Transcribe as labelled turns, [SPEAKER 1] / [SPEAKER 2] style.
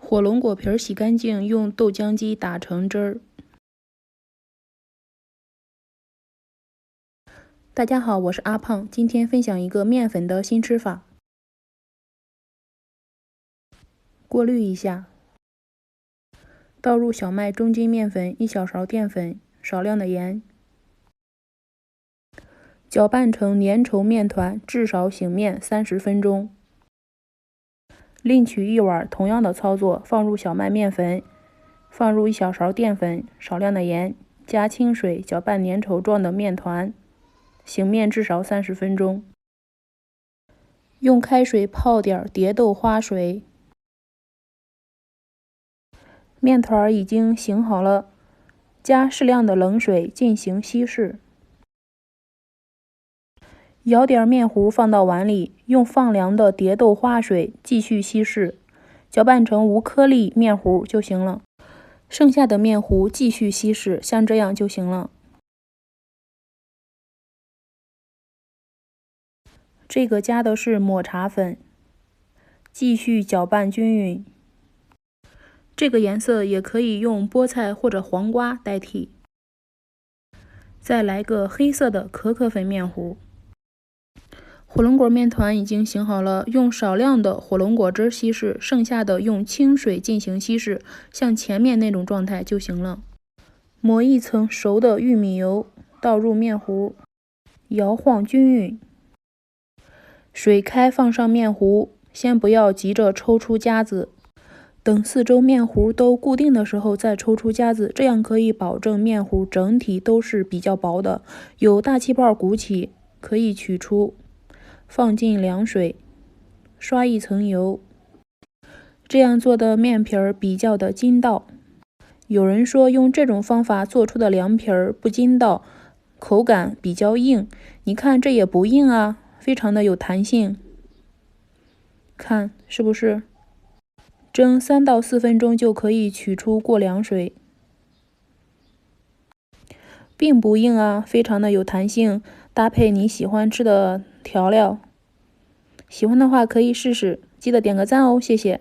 [SPEAKER 1] 火龙果皮洗干净，用豆浆机打成汁儿。大家好，我是阿胖，今天分享一个面粉的新吃法。过滤一下，倒入小麦中筋面粉1小勺淀粉，少量的盐，搅拌成粘稠面团，至少醒面30分钟。另取一碗，同样的操作，放入小麦面粉，放入1小勺淀粉，少量的盐，加清水，搅拌粘稠状的面团，醒面至少30分钟。用开水泡点蝶豆花水。面团已经醒好了，加适量的冷水进行稀释。舀点面糊放到碗里，用放凉的蝶豆花水继续稀释，搅拌成无颗粒面糊就行了。剩下的面糊继续稀释，像这样就行了。这个加的是抹茶粉，继续搅拌均匀。这个颜色也可以用菠菜或者黄瓜代替。再来个黑色的可可粉面糊。火龙果面团已经醒好了，用少量的火龙果汁稀释，剩下的用清水进行稀释，像前面那种状态就行了。抹一层熟的玉米油，倒入面糊，摇晃均匀。水开，放上面糊，先不要急着抽出夹子，等四周面糊都固定的时候再抽出夹子，这样可以保证面糊整体都是比较薄的，有大气泡鼓起可以取出。放进凉水，刷一层油，这样做的面皮儿比较的筋道。有人说用这种方法做出的凉皮儿不筋道，口感比较硬。你看这也不硬啊，非常的有弹性。看是不是？蒸3到4分钟就可以取出过凉水，并不硬啊，非常的有弹性。搭配你喜欢吃的调料，喜欢的话可以试试，记得点个赞哦，谢谢。